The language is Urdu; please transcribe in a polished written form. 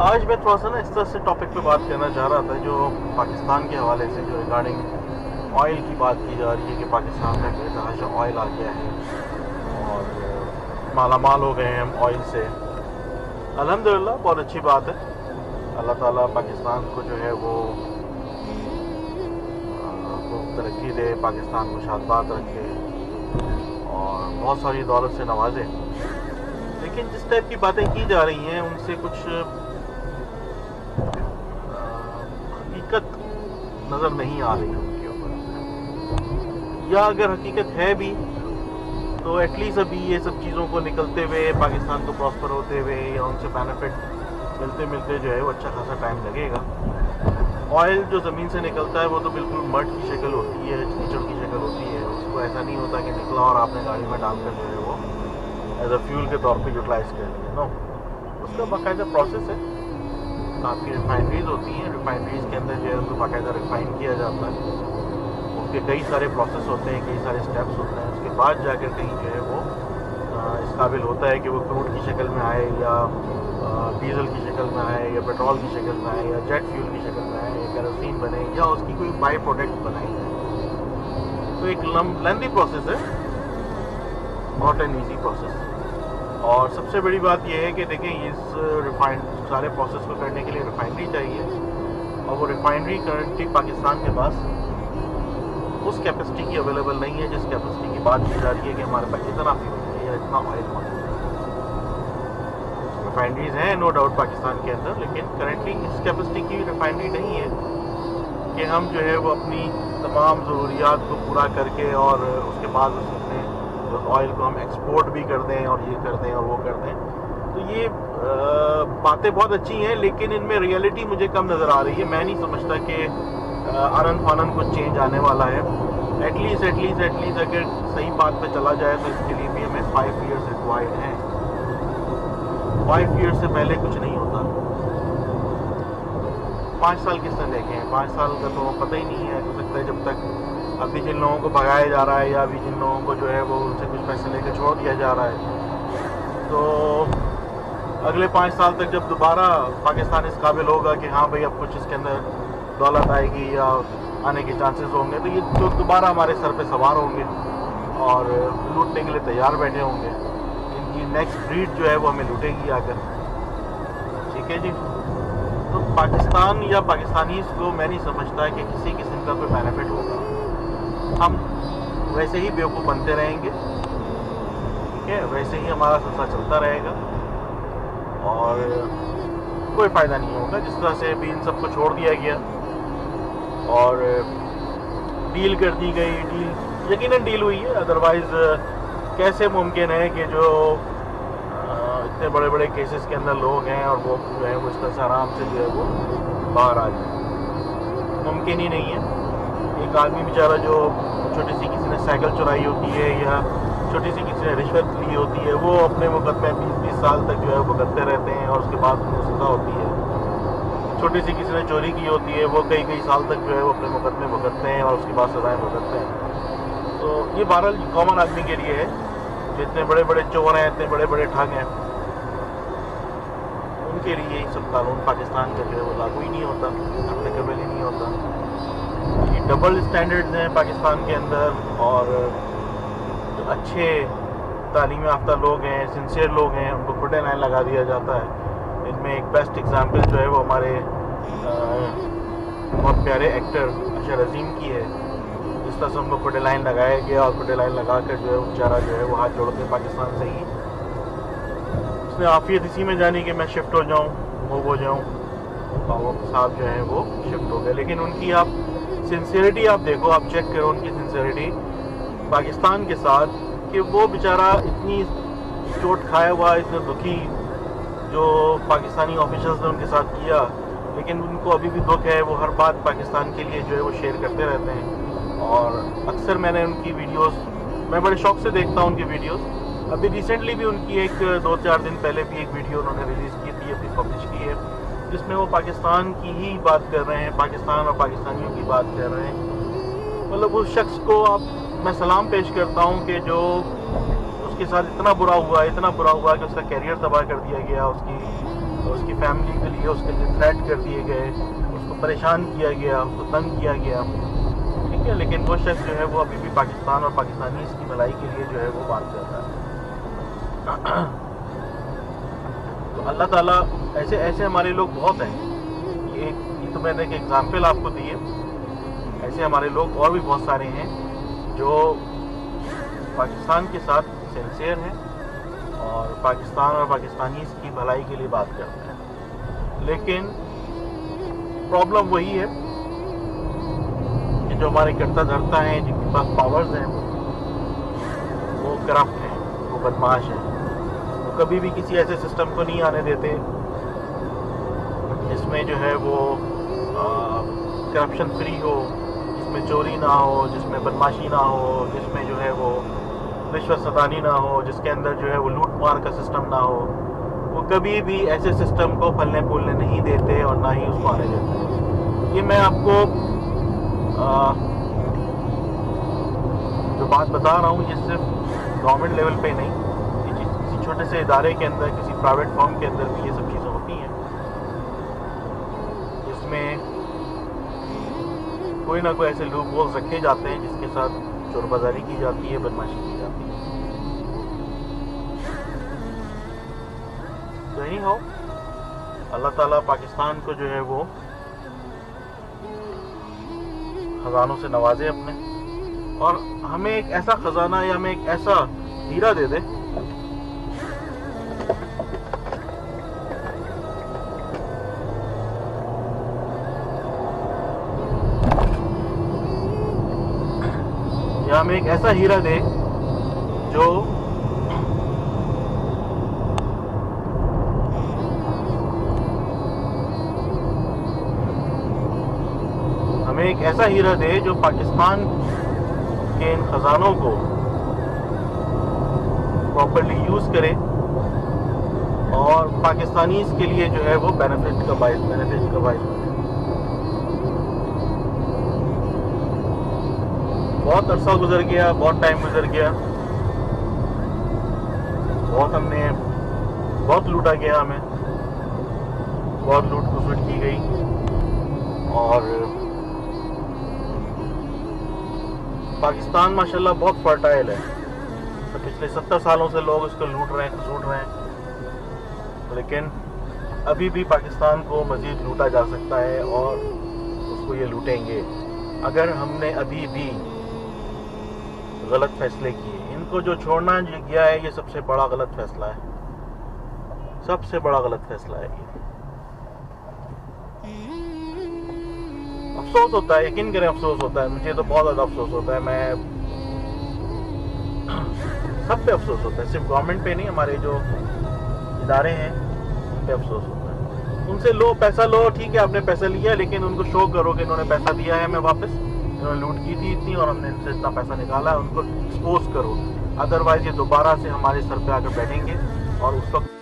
آج میں تھوڑا سا نا اس طرح سے ٹاپک پہ بات کرنا چاہ رہا تھا جو پاکستان کے حوالے سے جو ریگارڈنگ آئل کی بات کی جا رہی ہے کہ پاکستان میں بے تحاشا آئل آ گیا ہے اور مالا مال ہو گئے ہیں ہم آئل سے. الحمدللہ بہت اچھی بات ہے. اللہ تعالیٰ پاکستان کو جو ہے وہ ترقی دے, پاکستان کو شاد باد رکھے اور بہت ساری دولت سے نوازے. لیکن جس ٹائپ کی باتیں کی جا رہی ہیں ان سے کچھ حقیقت نظر نہیں آ رہی ان کے اوپر, یا اگر حقیقت ہے بھی تو ایٹ لیسٹ ابھی یہ سب چیزوں کو نکلتے ہوئے پاکستان کو پراسپر ہوتے ہوئے یا ان سے بینیفٹ ملتے جو ہے وہ اچھا خاصا ٹائم لگے گا. آئل جو زمین سے نکلتا ہے وہ تو بالکل مڈ کی شکل ہوتی ہے, کیچڑ کی شکل ہوتی ہے. اس کو ایسا نہیں ہوتا کہ نکلا اور آپ نے گاڑی میں ڈال کر جو ہے وہ ایز اے فیول کے طور پہ یوٹیلائز کر لیا. نو, اس کا باقاعدہ پروسیس ہے. آپ کی ریفائنریز ہوتی ہیں, ریفائنریز کے اندر جو ہے ان کو باقاعدہ ریفائن کیا جاتا ہے. اس کے کئی سارے پروسیس ہوتے ہیں, کئی سارے اسٹیپس ہوتے ہیں. اس کے بعد جا کر کہیں جو ہے وہ اس قابل ہوتا ہے کہ وہ کروڈ کی شکل میں آئے یا ڈیزل کی شکل میں آئے یا پیٹرول کی شکل میں آئے یا جیٹ فیول کی شکل میں آئے یا کیروسین بنے یا اس کی کوئی بائی پروڈکٹ بنائی جائے. تو ایک لینتھی پروسیس ہے, ناٹ این ایزی پروسیس. اور سب سے بڑی بات یہ ہے کہ دیکھیں اس سارے پروسیس کو کرنے کے لیے ریفائنری چاہیے, اور وہ ریفائنری کرنٹلی پاکستان کے پاس اس کیپیسٹی کی اویلیبل نہیں ہے جس کیپیسٹی کی بات کی جا رہی ہے کہ ہمارے پاس اتنا فیول ہے یا اتنا آئل موجود ہے. ریفائنریز ہیں نو ڈاؤٹ پاکستان کے اندر, لیکن کرنٹلی اس کیپیسٹی کی ریفائنری نہیں ہے کہ ہم جو ہے وہ اپنی تمام ضروریات کو پورا کر کے اور اس کے بعد اپنے آئل کو ہم ایکسپورٹ بھی کر دیں اور یہ کر دیں اور وہ کر دیں. تو یہ باتیں بہت اچھی ہیں لیکن ان میں ریئلٹی مجھے کم نظر آ رہی ہے. میں نہیں سمجھتا کہ آنن فانن کچھ چینج آنے والا ہے. ایٹ لیسٹ اگر صحیح بات پہ چلا جائے تو اس کے لیے بھی ہمیں 5 ایئرس ریکوائرڈ ہیں. 5 ایئرس سے پہلے کچھ نہیں ہوتا. 5 سال کس نے دیکھے ہیں؟ 5 سال کا تو پتہ ہی نہیں ہے. ہو سکتا ہے جب تک ابھی جن لوگوں کو بھگایا جا رہا ہے یا ابھی جن لوگوں کو جو ہے وہ ان سے کچھ پیسے لے کے چھوڑ دیا جا رہا ہے, تو اگلے 5 سال تک جب دوبارہ پاکستان اس قابل ہوگا کہ ہاں بھائی اب کچھ اس کے اندر دولت آئے گی یا آنے کے چانسز ہوں گے, تو یہ لوگ دوبارہ ہمارے سر پہ سوار ہوں گے اور لوٹنے کے لیے تیار بیٹھے ہوں گے. ان کی نیکسٹ بریڈ جو ہے وہ ہمیں لوٹے گی آ کر. ٹھیک ہے جی. تو پاکستان یا پاکستانیز کو میں نہیں سمجھتا کہ کسی قسم کا کوئی بینیفٹ ہوگا. ہم ویسے ہی بیوقوف بنتے رہیں گے, ٹھیک ہے, ویسے ہی ہمارا سلسلہ چلتا رہے گا اور کوئی فائدہ نہیں ہوگا. جس طرح سے بھی ان سب کو چھوڑ دیا گیا اور ڈیل کر دی گئی, ڈیل یقیناً ڈیل ہوئی ہے, ادروائز کیسے ممکن ہے کہ جو اتنے بڑے بڑے کیسز کے اندر لوگ ہیں اور وہ جو ہے وہ اس طرح سے آرام سے جو ہے وہ باہر آ جائیں؟ ممکن ہی نہیں ہے. ایک آدمی بیچارہ جو چھوٹی سی کسی نے سائیکل چرائی ہوتی ہے یا چھوٹی سی کسی نے رشوت لی ہوتی ہے, وہ اپنے مقدمے 20 سال تک جو ہے وہ بھگتتے رہتے ہیں اور اس کے بعد انہیں سزا ہوتی ہے. چھوٹی سی کسی نے چوری کی ہوتی ہے, وہ کئی سال تک جو ہے وہ اپنے مقدمے بھگتتے ہیں اور اس کے بعد سزائیں بھگتتے ہیں. تو یہ بہرحال کامن آدمی کے لیے ہے جو اتنے بڑے بڑے چور ہیں, اتنے بڑے بڑے ٹھگ ہیں, ان کے لیے یہ سب قانون پاکستان کا جو ہے وہ لاگو ہی نہیں ہوتا, اپلیکیبل ہی نہیں ہوتا. یہ ڈبل اسٹینڈرڈز ہیں پاکستان کے اندر, اور جو اچھے تعلیم یافتہ لوگ ہیں, سنسیئر لوگ ہیں, ان کو کھٹے لائن لگا دیا جاتا ہے. ان میں ایک بیسٹ ایگزامپل جو ہے وہ ہمارے بہت پیارے ایکٹر اشر عظیم کی ہے. جس طرح سے ان کو کھٹے لائن لگایا گیا اور کھٹے لائن لگا کر جو ہے بیچارہ جو ہے وہ ہاتھ جوڑ کے پاکستان سے ہی اس نے عافیت اسی میں جانی کہ میں شفٹ ہو جاؤں, موو ہو جاؤں, اور وہ صاحب جو ہیں وہ شفٹ ہو گئے. لیکن ان کی آپ سنسیئرٹی آپ دیکھو, آپ چیک کرو ان کی سنسیئرٹی پاکستان کے ساتھ, کہ وہ بیچارہ اتنی چوٹ کھایا ہوا, اتنا دکھی جو پاکستانی آفیشلز نے ان کے ساتھ کیا, لیکن ان کو ابھی بھی دکھ ہے. وہ ہر بات پاکستان کے لیے جو ہے وہ شیئر کرتے رہتے ہیں. اور اکثر میں نے ان کی ویڈیوز, میں بڑے شوق سے دیکھتا ہوں ان کی ویڈیوز. ابھی ریسنٹلی بھی ان کی ایک 2-4 دن پہلے بھی ایک ویڈیو انہوں نے ریلیز کی تھی, ابھی پبلش کی ہے, جس میں وہ پاکستان کی ہی بات کر رہے ہیں, پاکستان اور پاکستانیوں کی بات کر رہے ہیں. مطلب اس شخص کو میں سلام پیش کرتا ہوں کہ جو اس کے ساتھ اتنا برا ہوا کہ اس کا کیریئر تباہ کر دیا گیا, اس کی فیملی کے لیے اس کے لیے تھریٹ کر دیے گئے، اس کو پریشان کیا گیا، اس کو تنگ کیا گیا، ٹھیک ہے، لیکن وہ شخص جو ہے وہ ابھی بھی پاکستان اور پاکستانیز کی بھلائی کے لیے جو ہے وہ بات کر رہا ہے. تو اللہ تعالیٰ ایسے ہمارے لوگ بہت ہیں. یہ تو میں نے ایک ایگزامپل آپ کو دی ہے. ایسے ہمارے لوگ اور بھی بہت سارے ہیں جو پاکستان کے ساتھ سنسیئر ہیں اور پاکستان اور پاکستانیز کی بھلائی کے لیے بات کرتے ہیں. لیکن پرابلم وہی ہے کہ جو ہمارے کرتا دھرتا ہیں، جن کے پاس پاورز ہیں، وہ کرپٹ ہیں، وہ بدماش ہیں. وہ کبھی بھی کسی ایسے سسٹم کو نہیں آنے دیتے جس میں جو ہے وہ کرپشن فری ہو، جس میں چوری نہ ہو، جس میں بدماشی نہ ہو، جس میں جو ہے وہ رشوت ستانی نہ ہو، جس کے اندر جو ہے وہ لوٹ مار کا سسٹم نہ ہو. وہ کبھی بھی ایسے سسٹم کو پھلنے پھولنے نہیں دیتے اور نہ ہی اس کو آنے دیتے. یہ میں آپ کو جو بات بتا رہا ہوں یہ صرف گورنمنٹ لیول پہ نہیں، یہ کسی چھوٹے سے ادارے کے اندر، کسی پرائیویٹ فارم کے اندر بھی یہ سب چیزیں ہوتی ہیں، جس میں کوئی نہ کوئی ایسے لوپ ہولز رکھے جاتے ہیں جس کے ساتھ چور بازاری کی جاتی ہے، بدماشی کی جاتی ہے. تو نہیں ہو اللہ تعالیٰ پاکستان کو جو ہے وہ خزانوں سے نوازے اپنے، اور ہمیں ایک ایسا خزانہ یا ہمیں ایک ایسا ہیرا دے دے یا ہمیں ایک ایسا ہیرا دے جو ایک ایسا ہیرا دے جو پاکستان کے ان خزانوں کو پراپرلی یوز کرے اور پاکستانیز کے لیے جو ہے وہ بینیفٹ کا باعث بنے. بہت عرصہ گزر گیا، بہت ٹائم گزر گیا، بہت لوٹا گیا، ہمیں بہت لوٹ کھسوٹ کی گئی، اور پاکستان ماشاءاللہ بہت فرٹائل ہے. تو پچھلے 70 سالوں سے لوگ اس کو لوٹ رہے ہیں، کھسوٹ رہے ہیں، لیکن ابھی بھی پاکستان کو مزید لوٹا جا سکتا ہے، اور اس کو یہ لوٹیں گے اگر ہم نے ابھی بھی غلط فیصلے کیے. ان کو جو چھوڑنا گیا ہے یہ سب سے بڑا غلط فیصلہ ہے، سب سے بڑا غلط فیصلہ ہے یہ. افسوس ہوتا ہے، یقین کریں افسوس ہوتا ہے، مجھے تو بہت زیادہ افسوس ہوتا ہے. میں سب پہ افسوس ہوتا ہے، صرف گورنمنٹ پہ نہیں، ہمارے جو ادارے ہیں ان پہ افسوس ہوتا ہے. ان سے لو، پیسہ لو، ٹھیک ہے آپ نے پیسہ لیا، لیکن ان کو شو کرو کہ انہوں نے پیسہ دیا ہے ہمیں واپس، انہوں نے لوٹ کی تھی اتنی اور ہم نے ان سے اتنا پیسہ نکالا ہے. ان کو ایکسپوز کرو، ادروائز یہ دوبارہ سے ہمارے سر پہ آ کر بیٹھیں گے اور اس وقت